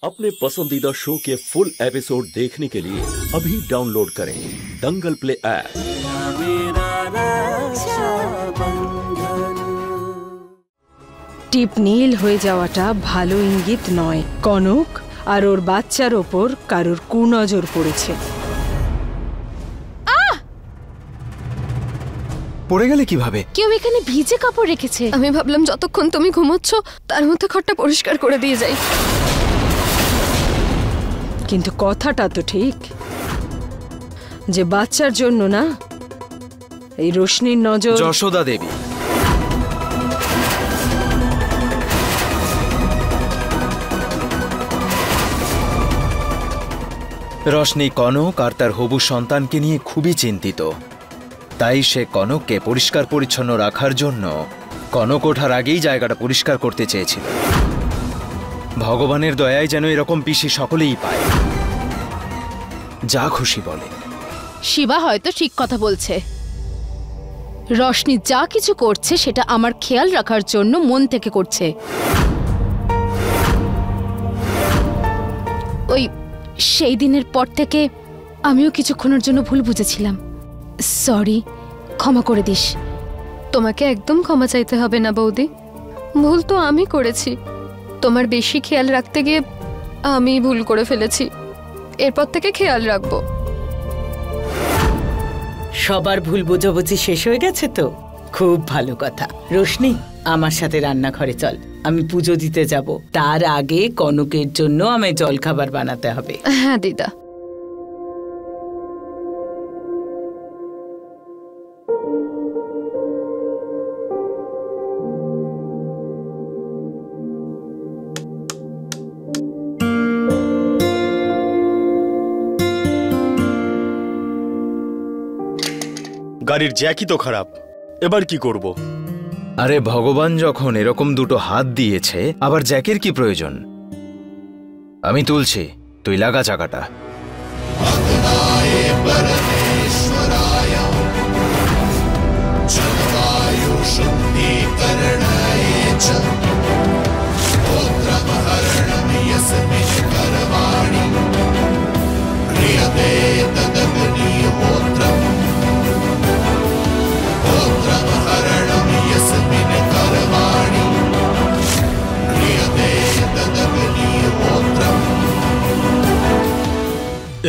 अपने पसंदीदा शो के फुल एपिसोड देखने के लिए अभी डाउनलोड करें दंगल प्ले ऐप। টিপ নীল হয়ে যাওয়াটা ভালো ইঙ্গিত নয়। কনক আর ওর বাচ্চার ওপর কারোর কুনজর পড়েছে। পড়ে গেলে কিভাবে? কেউ এখানে ভিজে কাপড় রেখেছে। আমি ভাবলাম যতক্ষণ তুমি ঘুমোচ্ছ তার মধ্যে ঘরটা পরিষ্কার করে দিয়ে যাই। কিন্তু কথাটা তো ঠিক যে বাচ্চার জন্য না, এই রোশনির নজর। যশোদা দেবী, রশনি কনক আর তার হবু সন্তানকে নিয়ে খুবই চিন্তিত। তাই সে কনককে পরিষ্কার পরিচ্ছন্ন রাখার জন্য কনক ওঠার আগেই জায়গাটা পরিষ্কার করতে চেয়েছিল। ভগবানের দয়ায় যেন এরকম পিসি সকলেই পায়, যা খুশি বলে। শিবা হয়তো ঠিক কথা বলছে। রশনি যা কিছু করছে সেটা আমার খেয়াল রাখার জন্য মন থেকে করছে। ওই সেই দিনের পর থেকে আমিও কিছুক্ষণের জন্য ভুল বুঝেছিলাম। সরি, ক্ষমা করে দিস। তোমাকে একদম ক্ষমা চাইতে হবে না বৌদি, ভুল তো আমি করেছি। তোমার বেশি খেয়াল রাখতে গিয়ে আমি ভুল করে ফেলেছি। এরপর থেকে খেয়াল রাখবো। সবার ভুল বোঝাবুঝি শেষ হয়ে গেছে তো? খুব ভালো কথা। রোশনি, আমার সাথে রান্নাঘরে চল, আমি পুজো দিতে যাব। তার আগে কনকের জন্য আমায় জলখাবার বানাতে হবে। হ্যাঁ দিদা। গাড়ির জ্যাকই তো খারাপ, এবার কি করব? আরে ভগবান যখন এরকম দুটো হাত দিয়েছে, আবার জ্যাকের কি প্রয়োজন? আমি তুলছি, তুই লাগা চাকাটা।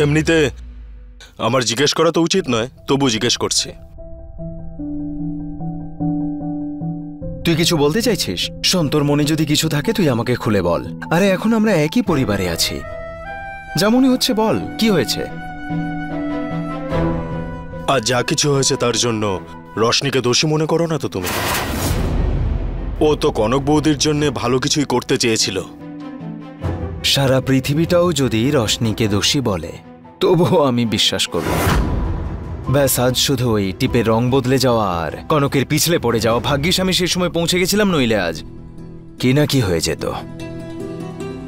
এমনিতে আমার জিজ্ঞেস করা তো উচিত নয়, তবু জিজ্ঞেস করছি। তুই কিছু বলতে চাইছিস? শোন, তোর মনে যদি কিছু থাকে তুই আমাকে খুলে বল। আরে এখন আমরা একই পরিবারে আছি, যেমনই হচ্ছে বল, কি হয়েছে? আর যা কিছু হয়েছে তার জন্য রশনিকে দোষী মনে করো না তো তুমি? ও তো কনক বৌদির জন্য ভালো কিছুই করতে চেয়েছিল। সারা পৃথিবীটাও যদি রশনিকে দোষী বলে তবুও আমি বিশ্বাস করব। ব্যাস, আজ শুধু ওই টিপের রং বদলে যাওয়া আর কনকের পিছলে পড়ে যাওয়া। ভাগ্যিস আমি সেই সময় পৌঁছে গেছিলাম, নইলে আজ কি না কি হয়ে যেত।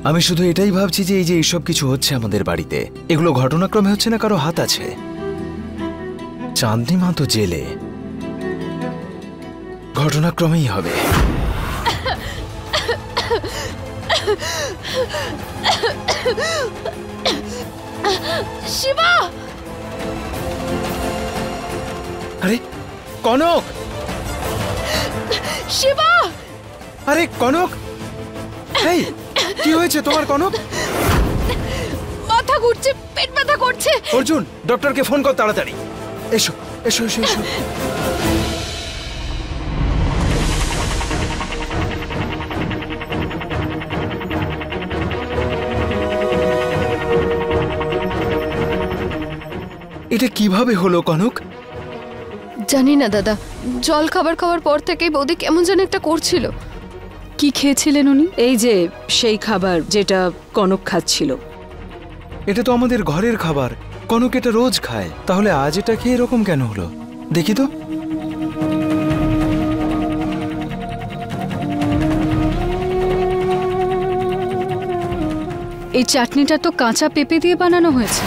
আমি শুধু এটাই ভাবছি যে এই যে এইসব কিছু হচ্ছে আমাদের বাড়িতে, এগুলো ঘটনাক্রমে হচ্ছে না কারো হাত আছে? চাঁদনি মা তো জেলে, ঘটনাক্রমেই হবে। শিবা! আরে কনক! শিবা! আরে কনক! এই কি হয়েছে তোমার কনক? মাথা ঘুরছে, পেট ব্যথা করছে। অর্জুন, ডক্টরকে ফোন কর তাড়াতাড়ি। এসো এসো এসো এসো। এটা কিভাবে হলো কনক? জানি না দাদা, জল খাবার খাওয়ার পর থেকেই বৌদি কেমন যেন একটা করছিল। কি খেয়েছিলেন উনি? এই যে সেই খাবার যেটা কনক খাচ্ছিল। এটা তো আমাদের ঘরের খাবার, কনক এটা রোজ খায়। তাহলে আজ এটা খেয়ে এরকম কেন হলো? দেখি তো। এই চাটনিটা তো কাঁচা পেঁপে দিয়ে বানানো হয়েছে।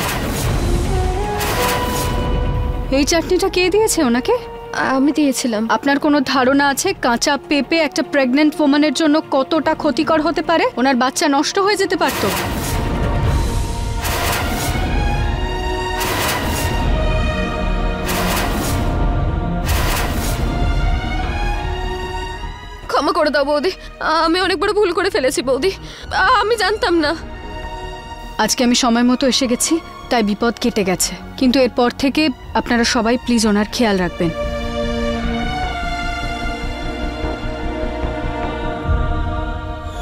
এই চাটনিটা কে দিয়েছে ওনাকে? আমি দিয়েছিলাম। আপনার কোনো ধারণা আছে কাঁচা পেঁপে একটা প্রেগন্যান্ট ওম্যানের জন্য কতটা ক্ষতিকর হতে পারে? ওনার বাচ্চা নষ্ট হয়ে যেতে পারতো। ক্ষমা করে দাও বৌদি, আমি অনেক বড় ভুল করে ফেলেছি বৌদি, আমি জানতাম না। আজকে আমি সময় মতো এসে গেছি, তাই বিপদ কেটে গেছে, কিন্তু এরপর থেকে আপনারা সবাই প্লিজ ওনার খেয়াল রাখবেন।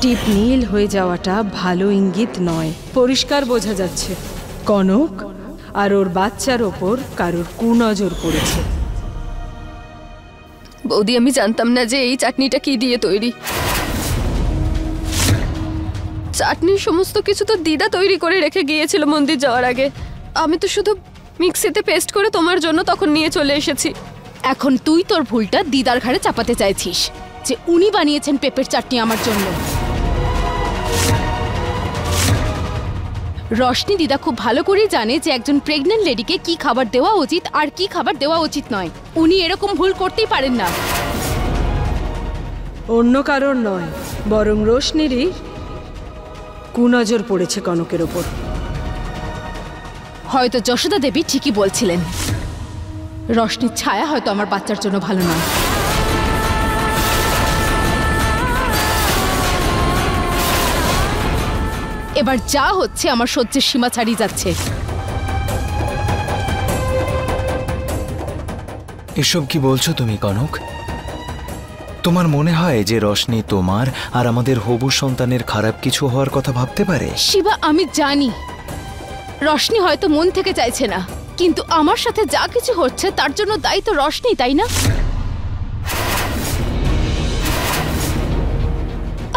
টিপ নীল হয়ে যাওয়াটা ভালো ইঙ্গিত নয়। পরিষ্কার বোঝা যাচ্ছে কনক আর ওর বাচ্চার ওপর কারোর কুনজর পড়েছে। বৌদি আমি জানতাম না যে এই চাটনিটা কি দিয়ে তৈরি। চাটনির সমস্ত কিছু তো দিদা তৈরি করে রেখে গিয়েছিল মন্দির যাওয়ার আগে। আমি তো শুধু মিক্সিতে পেস্ট করে তোমার জন্য তখন নিয়ে চলে এসেছি। এখন তুই তোর ভুলটা দিদার ঘাড়ে চাপাতে চাইছিস যে উনি বানিয়েছেন পেঁপের চাটনি আমার জন্য। রশনি দিদা খুব ভালো করেই জানে যে একজন প্রেগন্যান্ট লেডিকে কি খাবার দেওয়া উচিত আর কি খাবার দেওয়া উচিত নয়। উনি এরকম ভুল করতেই পারেন না। অন্য কারোর নয়, বরং রোশনিরই কুনজর পড়েছে কনকের ওপর। হয়তো যশোদা দেবী ঠিকই বলছিলেন, রশনির ছায়া হয়তো আমার বাচ্চার জন্য ভালো নয়। এবার যা হচ্ছে আমার সহ্যের সীমা ছাড়িয়ে যাচ্ছে। এসব কি বলছো তুমি কনক? তোমার মনে হয় যে রশনি তোমার আর আমাদের হবু সন্তানের খারাপ কিছু হওয়ার কথা ভাবতে পারে? শিবা, আমি জানি রশনি হয়তো মন থেকে চাইছে না, কিন্তু আমার সাথে যা কিছু হচ্ছে তার জন্য দায়ী তো রশনি, তাই না?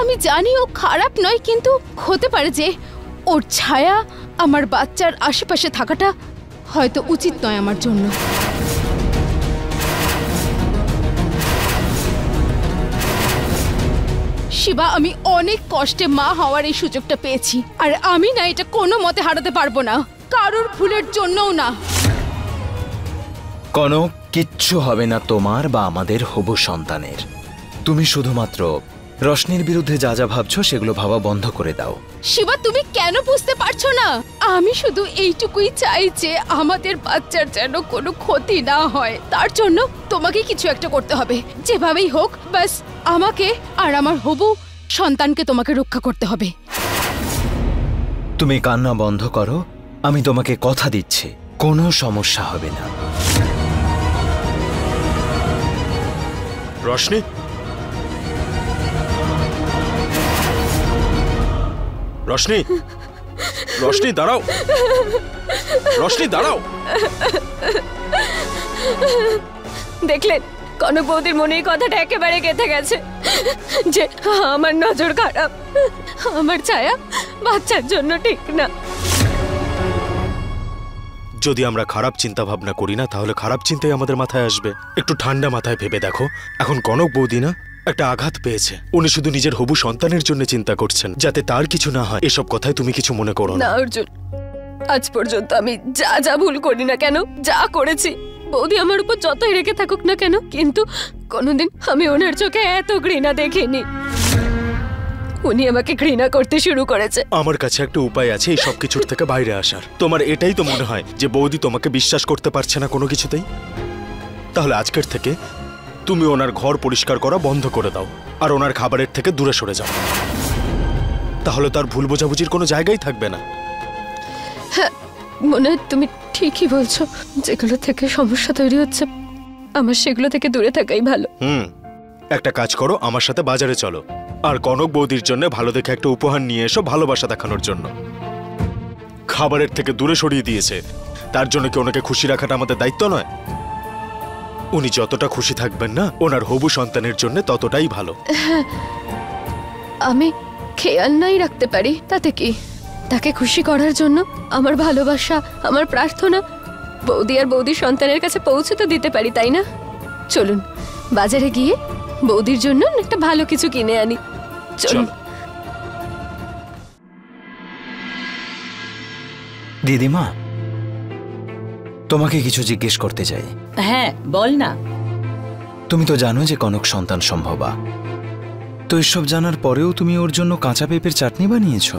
আমি জানি ও খারাপ নয়, কিন্তু হতে পারে যে ওর ছায়া আমার বাচ্চার আশেপাশে থাকাটা হয়তো উচিত নয় আমার জন্য। শিবা, আমি অনেক কষ্টে মা হওয়ার এই সুযোগটা পেয়েছি, আর আমি না এটা কোনো মতে হারাতে পারবো না, কারোর ভুলের জন্যও না। কনক, কিচ্ছু হবে না তোমার বা আমাদের হবু সন্তানের। তুমি শুধুমাত্র রশনির বিরুদ্ধে যা যা ভাবছো সেগুলো ভাবা বন্ধ করে দাও। শিবা, তুমি কেন বুঝতে পারছো না? আমি শুধু এইটুকুই চাই যে আমাদের বাচ্চার যেন কোনো ক্ষতি না হয়। তার জন্য তোমাকে কিছু একটা করতে হবে, যেভাবেই হোক। ব্যাস আমাকে আর আমার হবু সন্তানকে তোমাকে রক্ষা করতে হবে। তুমি কান্না বন্ধ করো, আমি তোমাকে কথা দিচ্ছি কোনো সমস্যা হবে না। রশনি, রশনি, রশনি দাঁড়াও, রশনি দাঁড়াও। দেখলেন কনক বৌদির মনে এই কথাটা একেবারে গেঁথে গেছে যে আমার নজর খারাপ, আমার ছায়া বাচ্চার জন্য ঠিক না। যদি আমরা খারাপ চিন্তা ভাবনা করি না, তাহলে খারাপ চিন্তাই আমাদের মাথায় আসবে। একটু ঠান্ডা মাথায় ভেবে দেখো, এখন কনক বৌদি না একটা আঘাত পেয়েছে, উনি শুধু নিজের হবু সন্তানের জন্য চিন্তা করছেন যাতে তার কিছু না হয়। এসব কথায় তুমি কিছু মনে করো না। অর্জুন, আজ পর্যন্ত আমি যা যা ভুল করি না কেন, যা করেছি, বৌদি আমার উপর যতই রেখে থাকুক না কেন, কিন্তু কোনোদিন আমি ওনার চোখে এত ঘৃণা দেখিনি। উনি আমাকে ঘৃণা করতে শুরু করেছে। আমার কাছে একটা উপায় আছে এই সব কিছুর থেকে বাইরে আসার। তোমার এটাই তো মনে হয় যে বৌদি তোমাকে বিশ্বাস করতে পারছে না কোনো কিছুতেই? তাহলে আজকের থেকে তুমি ওনার ঘর পরিষ্কার করা বন্ধ করে দাও আর ওনার খাবারের থেকে দূরে সরে যাও। তাহলে তার ভুল বোঝাবুঝির কোনো জায়গাই থাকবে না। হ্যাঁ, মনে হয় তুমি ঠিকই বলছো। যেগুলো থেকে সমস্যা তৈরি হচ্ছে আমার সেগুলো থেকে দূরে থাকাই ভালো। একটা কাজ করো, আমার সাথে বাজারে চলো আর কনক বৌদির জন্য ভালো দেখে একটা উপহার নিয়ে এসো, ভালোবাসা দেখানোর জন্য। খাবারের থেকে দূরে সরিয়ে দিয়েছে, তার জন্য কি ওনাকে খুশি রাখাটা আমাদের দায়িত্ব নয়? উনি যতটা খুশি থাকবেন না ওনার হবু সন্তানের জন্য ততটাই ভালো। আমি খেয়াল নাই রাখতে পারি, তাতে কি? তাকে খুশি করার জন্য আমার ভালোবাসা, আমার প্রার্থনা বৌদি আর বৌদির সন্তানের কাছে পৌঁছে তো দিতে পারি, তাই না? চলুন বাজারে গিয়ে বৌদির জন্য একটা ভালো কিছু কিনে আনি। চলুন। দিদিমা, তোমাকে কিছু জিজ্ঞেস করতে চাই। হ্যাঁ বল না। তুমি তো জানো যে কনক সন্তান সম্ভবা, তো এসব জানার পরেও তুমি ওর জন্য কাঁচা পেঁপের চাটনি বানিয়েছো।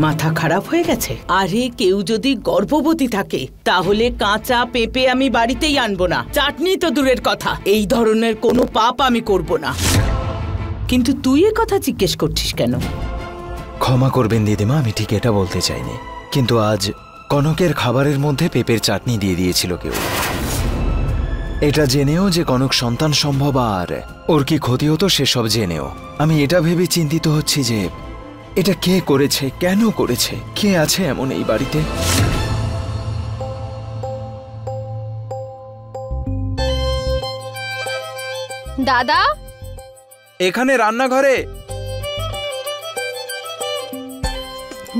মাথা খারাপ হয়ে গেছে? আরে কেউ যদি গর্ভবতী থাকে তাহলে কাঁচা পেঁপে আমি বাড়িতেই আনবো না, চাটনি তো দূরের কথা। এই ধরনের কোনো পাপ আমি করব না। কিন্তু তুই এ কথা জিজ্ঞেস করছিস কেন? ক্ষমা করবেন দিদিমা, আমি ঠিক এটা বলতে চাইনি, কিন্তু আজ কনকের খাবারের মধ্যে পেঁপের চাটনি দিয়ে দিয়েছিল কেউ। এটা জেনেও যে কনক সন্তান সম্ভব আর ওর কি ক্ষতি হতো সেসব জেনেও আমি এটা ভেবে চিন্তিত হচ্ছি যে এটা কে করেছে, কেন করেছে, কে আছে এমন এই বাড়িতে। দাদা, এখানে রান্নাঘরে।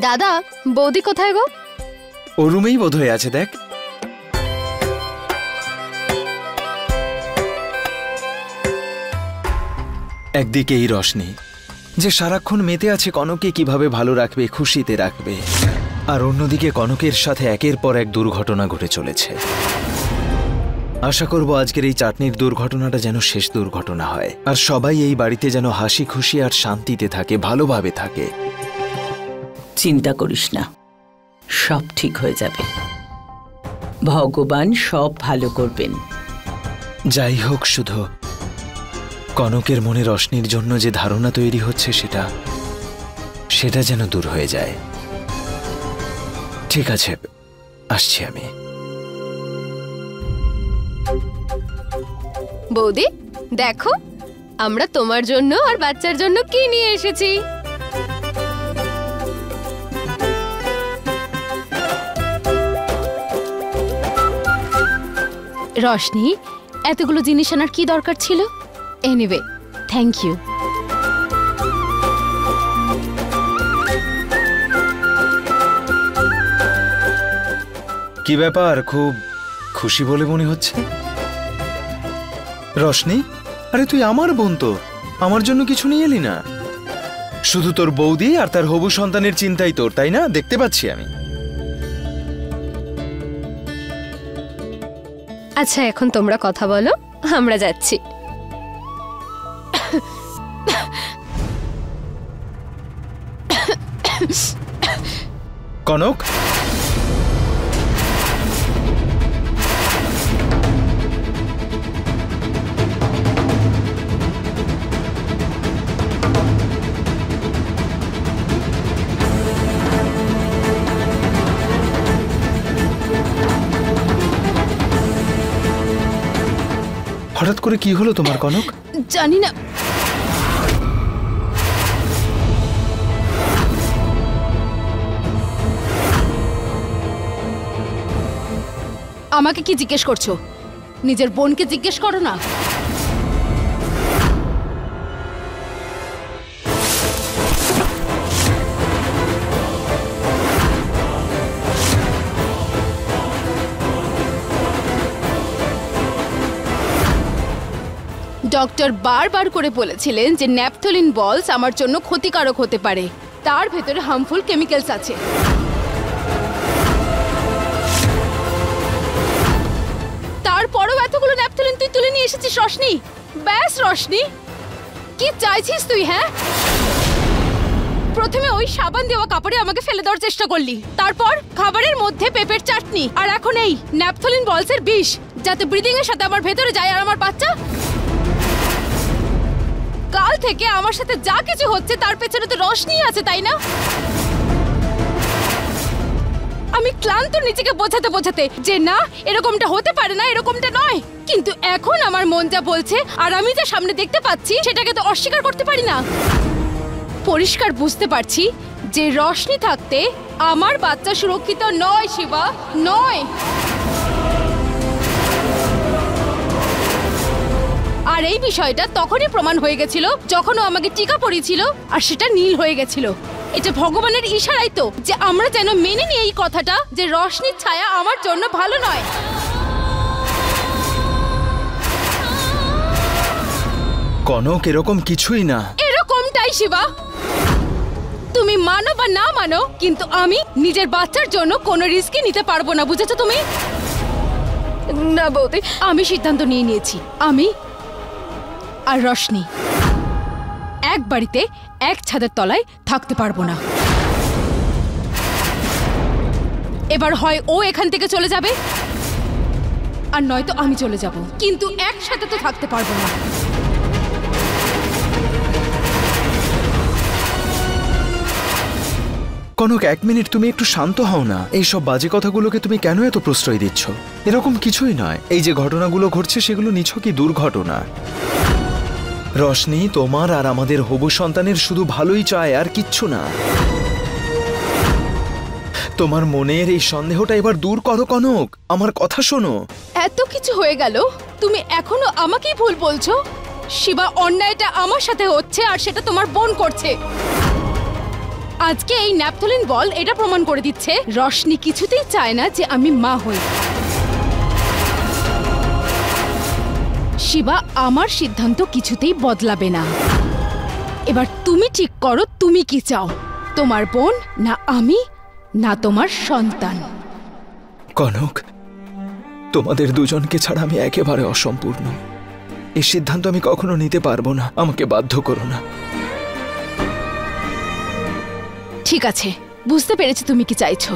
দাদা, বৌদি কোথায় গো? ও রুমেই বোধহয় আছে, দেখ। একদিকে এই রশনি যে সারাক্ষণ মেতে আছে কনককে কিভাবে ভালো রাখবে, খুশিতে রাখবে, আর অন্যদিকে কনকের সাথে একের পর এক দুর্ঘটনা ঘটে চলেছে। আশা করব আজকের এই চাটনির দুর্ঘটনাটা যেন শেষ দুর্ঘটনা হয়, আর সবাই এই বাড়িতে যেন হাসি খুশি আর শান্তিতে থাকে, ভালোভাবে থাকে। চিন্তা করিস না, সব ঠিক হয়ে যাবে। ভগবান সব ভালো করবেন। যাই হোক, শুধু কনকের মনে রশনির জন্য যে ধারণা তৈরি হচ্ছে সেটা যেন দূর হয়ে যায়। ঠিক আছে, আসছি আমি। বৌদি, দেখো আমরা তোমার জন্য আর বাচ্চার জন্য কি নিয়ে এসেছি। রশনি, এতগুলো জিনিস আনার কি দরকার ছিল? Anyway, thank you. কি ব্যাপার, খুব খুশি বলে মনে হচ্ছে? রশনি, আরে তুই আমার বোন, তো আমার জন্য কিছু নিয়ে এলি না? শুধু তোর বৌদি আর তার হবু সন্তানের চিন্তাই তোর, তাই না? দেখতে পাচ্ছি আমি। আচ্ছা, এখন তোমরা কথা বলো, আমরা যাচ্ছি। কনক, হঠাৎ করে কি হলো তোমার কনক? জানি না। আমাকে কি জিজ্ঞেস করছো? নিজের বোনকে জিজ্ঞেস করো না। ডক্টর বারবার করে বলেছিলেন যে ন্যাপথলিন বলস আমার জন্য ক্ষতিকারক হতে পারে, তার ভেতরে হার্মফুল কেমিক্যালস আছে। তারপরও এতগুলো ন্যাপথলিন তুই তুলে নিয়ে এসেছিস রশনি। ব্যাস রশনি, কি চাইছিস তুই? হ্যাঁ, প্রথমে ওই সাবান দেওয়া কাপড়ে আমাকে ফেলে দেওয়ার চেষ্টা করলি, তারপর খাবারের মধ্যে পেঁপের চাটনি, আর এখন এই ন্যাপথলিন বলসের বিষ, যাতে ব্রিদিং এর সাথে আমার ভেতরে যায় আর আমার বাচ্চা। কাল থেকে আমার সাথে যা কিছু হচ্ছে তার পেছনে তো রশনি আছে, তাই না? আমি ক্লান্ত নিজেকে বোঝাতে বোঝাতে যে না, এরকমটা হতে পারে না, এরকমটা নয়, কিন্তু এখন আমার মন যা বলছে আর আমি যা সামনে দেখতে পাচ্ছি সেটাকে তো অস্বীকার করতে পারি না। পরিষ্কার বুঝতে পারছি যে রশনি থাকতে আমার বাচ্চা সুরক্ষিত নয় শিবা, নয়। আর এই বিষয়টা তখনই প্রমাণ হয়ে গেছিল যখন ও আমাকে টিকা পরিয়েছিল আর সেটা নীল হয়ে গেছিল। এটা ভগবানের ইশারাই তো, যে আমরা যেন মেনে নিই এই কথাটা যে রশনির ছায়া আমার জন্য ভালো নয়। কনক, এরকম কিছুই না। এরকমটাই শিবা। তুমি মানো বা না মানো, কিন্তু আমি নিজের বাচ্চার জন্য কোনো রিস্কই নিতে পারবো না, বুঝেছো তুমি? না বৌদি, আমি সিদ্ধান্ত নিয়ে নিয়েছি। আমি আর রশনি এক বাড়িতে এক ছাদের তলায় থাকতে পারবো না। এবার হয় ও এখান থেকে চলে যাবে, আর নয়তো আমি চলে যাব, কিন্তু একসাথে তো থাকতে পারবো না। কনক, 1 মিনিট তুমি একটু শান্ত হও না। এইসব বাজে কথাগুলোকে তুমি কেন এত প্রশ্রয় দিচ্ছ? এরকম কিছুই নয়। এই যে ঘটনাগুলো ঘটছে সেগুলো নিছকই দুর্ঘটনা। রশনি তোমার আর আমাদের হবু সন্তানের শুধু ভালোই চায়, আর কিচ্ছু না। তোমার মনের এই সন্দেহটা এবার দূর করো কনক, আমার কথা শোনো। এত কিছু হয়ে গেল, তুমি এখনো আমাকেই ভুল বলছো? শিবা, অন্যায়টা আমার সাথে হচ্ছে আর সেটা তোমার বোন করছে। আজকে এই ন্যাপথলিন বল এটা প্রমাণ করে দিচ্ছে রশনি কিছুতেই চায় না যে আমি মা হই। শিবা, আমার সিদ্ধান্ত কিছুতেই বদলাবে না। এবার তুমি ঠিক করো, তুমি কি চাও? তোমার বোন না আমি, না তোমার সন্তান? কনক, তোমাদের দুজনকে ছাড়া আমি একেবারে অসম্পূর্ণ। এই সিদ্ধান্ত আমি কখনো নিতে পারবো না, আমাকে বাধ্য করো না। ঠিক আছে, বুঝতে পেরেছি তুমি কি চাইছো,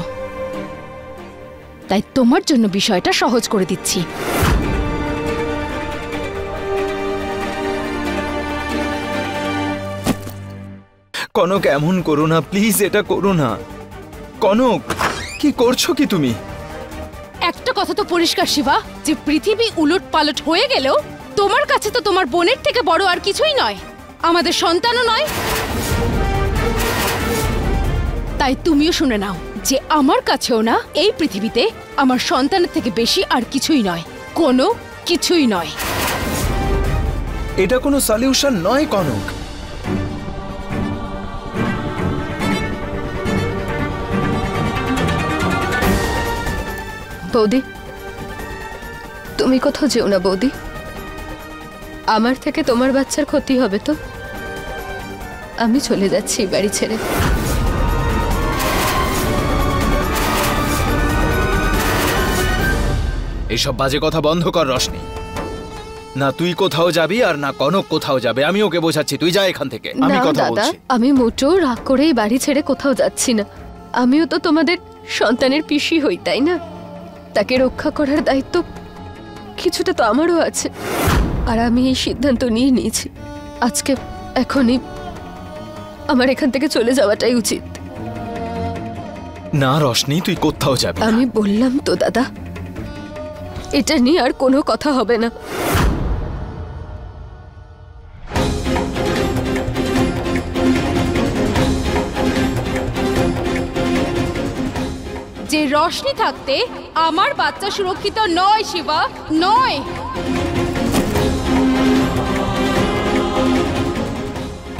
তাই তোমার জন্য বিষয়টা সহজ করে দিচ্ছি। কনক, এমন করো না প্লিজ, এটা করো না। কনক, কি করছো কি তুমি? একটা কথা তো পরিষ্কার শিবা, যে পৃথিবী উলট পালট হয়ে গেলেও তোমার কাছে তো তোমার বোনের থেকে বড় আর কিছুই নয়, আমাদের সন্তানও নয়। তাই তুমিও শুনে নাও যে আমার কাছেও না এই পৃথিবীতে আমার সন্তানের থেকে বেশি আর কিছুই নয়, কোনো কিছুই নয়। এটা কোনো সলিউশন নয় কনক। বৌদি, তুমি কোথাও যেও না বৌদি। আমার থেকে তোমার বাচ্চার ক্ষতি হবে তো। আমি চলে যাচ্ছি বাড়ি ছেড়ে। এসব বাজে কথা বন্ধ কর রশনি। না তুই কোথাও যাবি আর না কনক কোথাও যাবে। আমি ওকে বোঝাচ্ছি, তুই যা এখান থেকে। আমি না কথা দাদা, বলছি। আমি মোটেও রাগ করে এই বাড়ি ছেড়ে কোথাও যাচ্ছি না। আমিও তো তোমাদের সন্তানের পিসি হই, তাই না? তাকে রক্ষা করার দায়িত্ব কিছুটা তো আমারও আছে। আর আমি এই সিদ্ধান্ত নিয়ে নিয়েছি, আজকে এখনই আমার এখান থেকে চলে যাওয়াটাই উচিত। না রশনি, তুই কোথাও যাবি না। আমি বললাম তো দাদা, এটা নিয়ে আর কোনো কথা হবে না। যে রশনি থাকতে আমার বাচ্চা সুরক্ষিত নয় শিবা, নয়।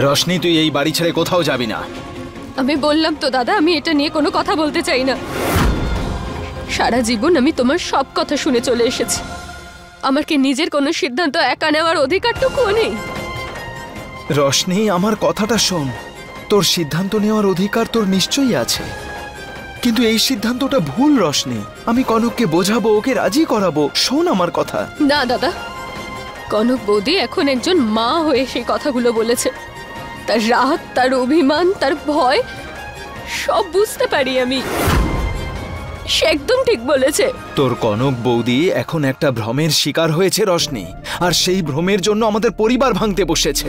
রশনি, তুই এই বাড়ি ছেড়ে কোথাও যাবি না। আমি বললাম তো দাদা, আমি এটা নিয়ে কোনো কথা বলতে চাই না। সারা জীবন আমি তোমার সব কথা শুনে চলে এসেছি। আমার কি নিজের কোনো সিদ্ধান্ত একা নেওয়ার অধিকারটুকুও নেই? রশনি, আমার কথাটা শোন। তোর সিদ্ধান্ত নেওয়ার অধিকার তোর নিশ্চয়ই আছে, কিন্তু এই সিদ্ধান্তটা ভুল রশনি। আমি কনককে বোঝাবো, ওকে রাজি করাবো। শোন আমার কথা। না দাদা, কনক বৌদি এখন একজন মা হয়ে সেই কথাগুলো বলেছে। তার রাগ, তার অভিমান, তার ভয় সব বুঝতে পারি আমি। সে একদম ঠিক বলেছে। তোর কনক বৌদি এখন একটা ভ্রমের শিকার হয়েছে রশনি, আর সেই ভ্রমের জন্য আমাদের পরিবার ভাঙতে বসেছে।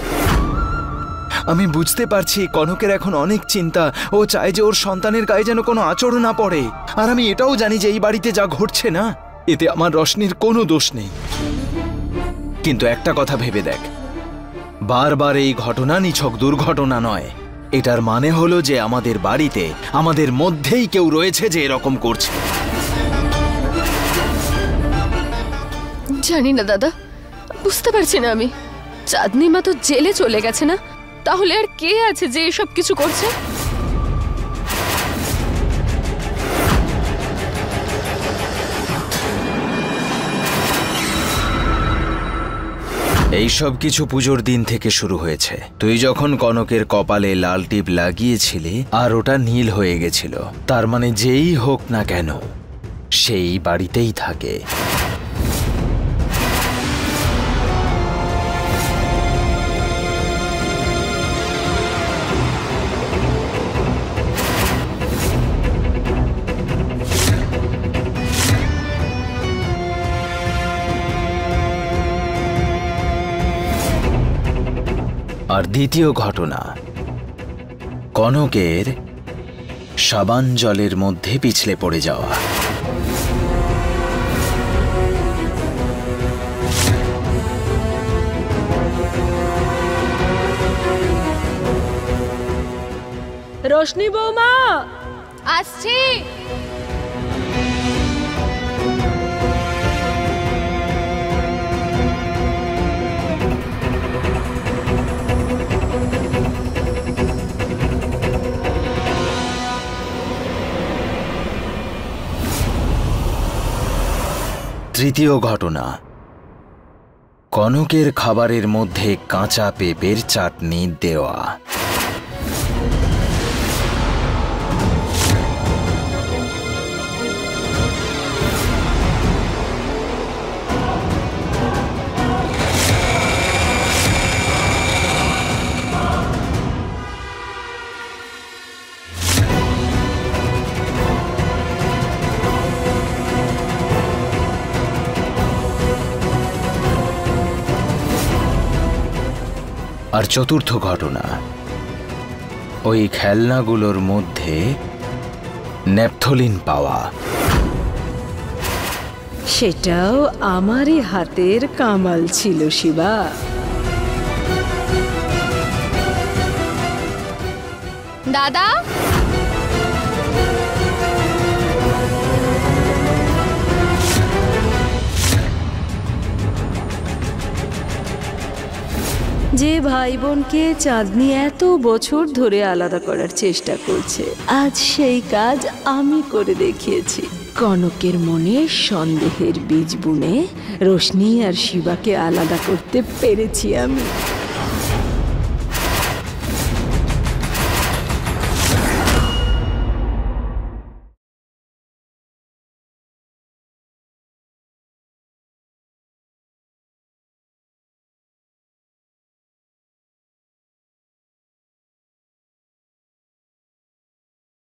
আমি বুঝতে পারছি কনকের এখন অনেক চিন্তা। ও চায় যে ওর সন্তানের গায়ে যেন কোনো আঁচড় না পড়ে। আর আমি এটাও জানি যে এই বাড়িতে যা ঘটছে না, এতে আমার রশনির কোনো দোষ নেই। কিন্তু একটা কথা ভেবে দেখ, বারবার এই ঘটনা নিছক দুর্ঘটনা নয়। এটার মানে হলো যে আমাদের বাড়িতে, আমাদের মধ্যেই কেউ রয়েছে যে এরকম করছে। জানি না দাদা, বুঝতে পারছি না আমি। চাঁদনি মা তো জেলে চলে গেছে না, তাহলে আর কে আছে যে এসব কিছু করছে? এই সব কিছু পুজোর দিন থেকে শুরু হয়েছে। তুই যখন কনকের কপালে লাল টিপ লাগিয়েছিলি আর ওটা নীল হয়ে গেছিল, তার মানে যেই হোক না কেন সেই বাড়িতেই থাকে। আর দ্বিতীয় ঘটনা, কনকের সাবান জলের মধ্যে পিছলে পড়ে যাওয়া। রোশনি বৌমা আসছি। তৃতীয় ঘটনা, কনকের খাবারের মধ্যে কাঁচা পেঁপের চাটনি দেওয়া। আর চতুর্থ ঘটনা, ওই খেলনাগুলোর মধ্যে ন্যাপথলিন পাওয়া। সেটাও আমারই হাতের কামাল ছিল শিবা। দাদা, যে ভাই বোনকে চাঁদনি এত বছর ধরে আলাদা করার চেষ্টা করছে, আজ সেই কাজ আমি করে দেখিয়েছি। কনকের মনে সন্দেহের বীজ বুনে রোশনি আর শিবাকে আলাদা করতে পেরেছি আমি।